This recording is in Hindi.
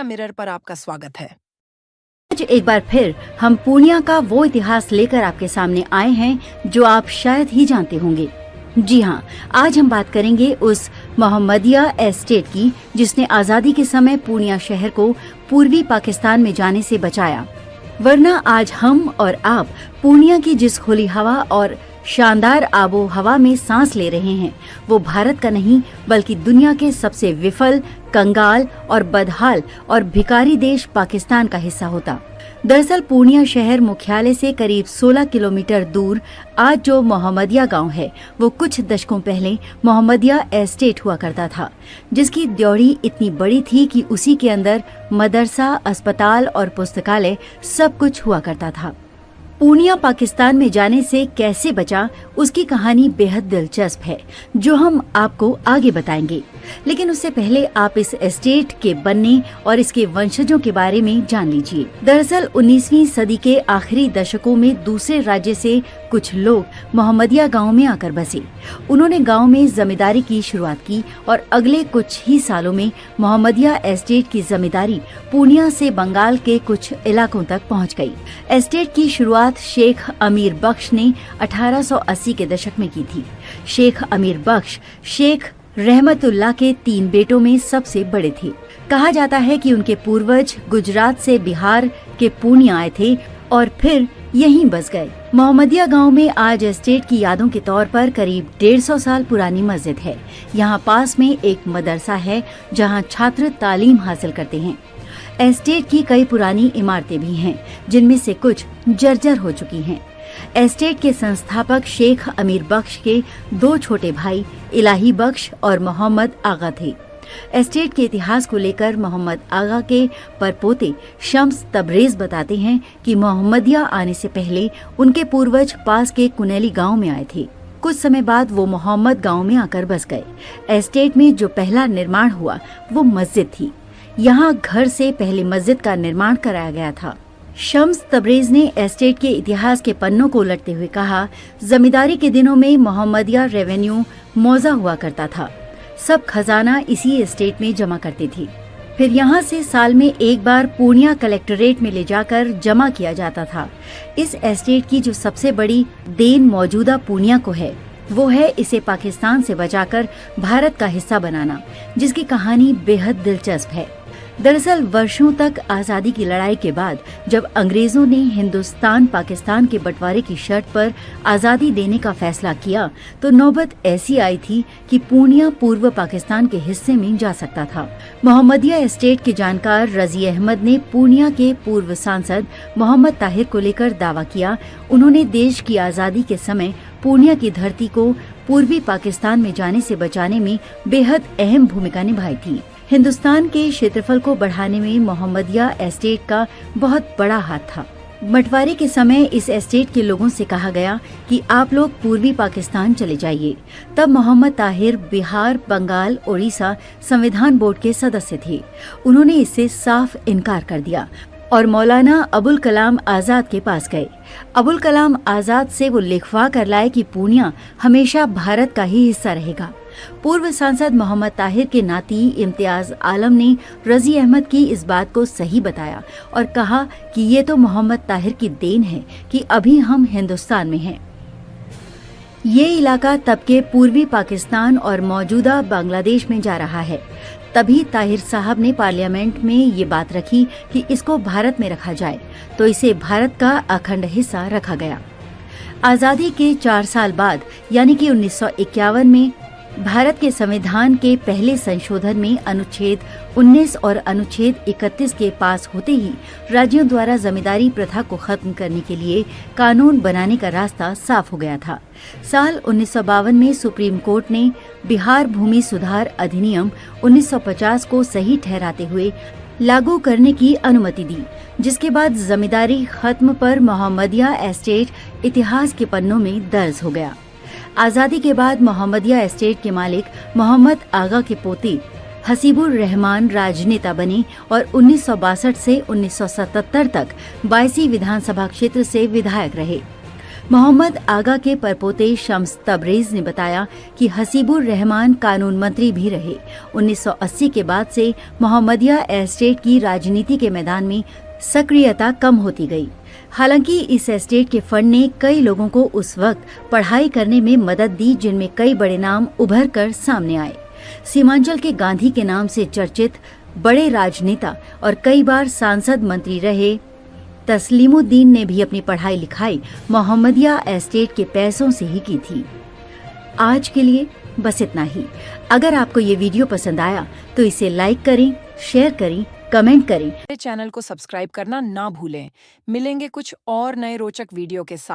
पूर्णिया मिरर पर आपका स्वागत है। आज एक बार फिर हम पूर्णिया का वो इतिहास लेकर आपके सामने आए हैं जो आप शायद ही जानते होंगे। जी हाँ, आज हम बात करेंगे उस मोहम्मदिया एस्टेट की जिसने आजादी के समय पूर्णिया शहर को पूर्वी पाकिस्तान में जाने से बचाया। वरना आज हम और आप पूर्णिया की जिस खुली हवा और शानदार आबो हवा में सांस ले रहे हैं वो भारत का नहीं बल्कि दुनिया के सबसे विफल, कंगाल और बदहाल और भिखारी देश पाकिस्तान का हिस्सा होता। दरअसल पूर्णिया शहर मुख्यालय से करीब 16 किलोमीटर दूर आज जो मोहम्मदिया गांव है वो कुछ दशकों पहले मोहम्मदिया एस्टेट हुआ करता था, जिसकी ड्योढ़ी इतनी बड़ी थी कि उसी के अंदर मदरसा, अस्पताल और पुस्तकालय सब कुछ हुआ करता था। पूर्णिया पाकिस्तान में जाने से कैसे बचा उसकी कहानी बेहद दिलचस्प है जो हम आपको आगे बताएंगे। लेकिन उससे पहले आप इस एस्टेट के बनने और इसके वंशजों के बारे में जान लीजिए। दरअसल 19वीं सदी के आखिरी दशकों में दूसरे राज्य से कुछ लोग मोहम्मदिया गांव में आकर बसे। उन्होंने गांव में जमींदारी की शुरुआत की और अगले कुछ ही सालों में मोहम्मदिया एस्टेट की जमींदारी पूर्णिया से बंगाल के कुछ इलाकों तक पहुंच गई। एस्टेट की शुरुआत शेख अमीर बख्श ने 1880 के दशक में की थी। शेख अमीर बख्श शेख रहमतुल्लाह के 3 बेटों में सबसे बड़े थे। कहा जाता है कि उनके पूर्वज गुजरात से बिहार के पूर्णिया आए थे और फिर यहीं बस गए। मोहम्मदिया गांव में आज एस्टेट की यादों के तौर पर करीब 150 साल पुरानी मस्जिद है। यहाँ पास में एक मदरसा है जहाँ छात्र तालीम हासिल करते हैं। एस्टेट की कई पुरानी इमारतें भी हैं जिनमें से कुछ जर्जर हो चुकी हैं। एस्टेट के संस्थापक शेख अमीर बख्श के 2 छोटे भाई इलाही बख्श और मोहम्मद आगा थे। एस्टेट के इतिहास को लेकर मोहम्मद आगा के परपोते शम्स तबरेज बताते हैं कि मोहम्मदिया आने से पहले उनके पूर्वज पास के कुनैली गांव में आए थे। कुछ समय बाद वो मोहम्मद गांव में आकर बस गए। एस्टेट में जो पहला निर्माण हुआ वो मस्जिद थी। यहाँ घर से पहले मस्जिद का निर्माण कराया गया था। शम्स तबरेज ने एस्टेट के इतिहास के पन्नों को उलटते हुए कहा, जमींदारी के दिनों में मोहम्मदिया रेवेन्यू मौजा हुआ करता था। सब खजाना इसी एस्टेट में जमा करती थी। फिर यहाँ से साल में एक बार पूर्णिया कलेक्टरेट में ले जाकर जमा किया जाता था। इस एस्टेट की जो सबसे बड़ी देन मौजूदा पूर्णिया को है वो है इसे पाकिस्तान से बचाकर भारत का हिस्सा बनाना, जिसकी कहानी बेहद दिलचस्प है। दरअसल वर्षों तक आजादी की लड़ाई के बाद जब अंग्रेजों ने हिंदुस्तान पाकिस्तान के बंटवारे की शर्त पर आजादी देने का फैसला किया तो नौबत ऐसी आई थी कि पूर्णिया पूर्व पाकिस्तान के हिस्से में जा सकता था। मोहम्मदिया एस्टेट के जानकार रजी अहमद ने पूर्णिया के पूर्व सांसद मोहम्मद ताहिर को लेकर दावा किया। उन्होंने देश की आजादी के समय पूर्णिया की धरती को पूर्वी पाकिस्तान में जाने से बचाने में बेहद अहम भूमिका निभाई थी। हिंदुस्तान के क्षेत्रफल को बढ़ाने में मोहम्मदिया एस्टेट का बहुत बड़ा हाथ था। बंटवारे के समय इस एस्टेट के लोगों से कहा गया कि आप लोग पूर्वी पाकिस्तान चले जाइए। तब मोहम्मद ताहिर बिहार, बंगाल, ओडिशा संविधान बोर्ड के सदस्य थे। उन्होंने इससे साफ इनकार कर दिया और मौलाना अबुल कलाम आजाद के पास गए। अबुल कलाम आजाद से वो लिखवा कर लाए कि पूर्णिया हमेशा भारत का ही हिस्सा रहेगा। पूर्व सांसद मोहम्मद ताहिर के नाती इम्तियाज आलम ने रजी अहमद की इस बात को सही बताया और कहा कि ये तो मोहम्मद ताहिर की देन है कि अभी हम हिंदुस्तान में हैं। ये इलाका तब के पूर्वी पाकिस्तान और मौजूदा बांग्लादेश में जा रहा है। तभी ताहिर साहब ने पार्लियामेंट में ये बात रखी कि इसको भारत में रखा जाए, तो इसे भारत का अखंड हिस्सा रखा गया। आजादी के 4 साल बाद यानी कि 1951 में भारत के संविधान के पहले संशोधन में अनुच्छेद 19 और अनुच्छेद 31 के पास होते ही राज्यों द्वारा जमींदारी प्रथा को खत्म करने के लिए कानून बनाने का रास्ता साफ हो गया था। साल 1952 में सुप्रीम कोर्ट ने बिहार भूमि सुधार अधिनियम 1950 को सही ठहराते हुए लागू करने की अनुमति दी, जिसके बाद जमींदारी खत्म पर मोहम्मदिया एस्टेट इतिहास के पन्नों में दर्ज हो गया। आजादी के बाद मोहम्मदिया एस्टेट के मालिक मोहम्मद आगा के पोते हसीबुर रहमान राजनेता बने और 1962 से 1977 तक 22 विधानसभा क्षेत्र से विधायक रहे। मोहम्मद आगा के परपोते शम्स तबरेज ने बताया कि हसीबुर रहमान कानून मंत्री भी रहे। 1980 के बाद से मोहम्मदिया एस्टेट की राजनीति के मैदान में सक्रियता कम होती गई। हालांकि इस एस्टेट के फंड ने कई लोगों को उस वक्त पढ़ाई करने में मदद दी, जिनमें कई बड़े नाम उभर कर सामने आए। सीमांचल के गांधी के नाम से चर्चित बड़े राजनेता और कई बार सांसद मंत्री रहे तस्लीमुद्दीन ने भी अपनी पढ़ाई लिखाई मोहम्मदिया एस्टेट के पैसों से ही की थी। आज के लिए बस इतना ही। अगर आपको ये वीडियो पसंद आया तो इसे लाइक करें, शेयर करें, कमेंट करें। चैनल को सब्सक्राइब करना ना भूलें। मिलेंगे कुछ और नए रोचक वीडियो के साथ।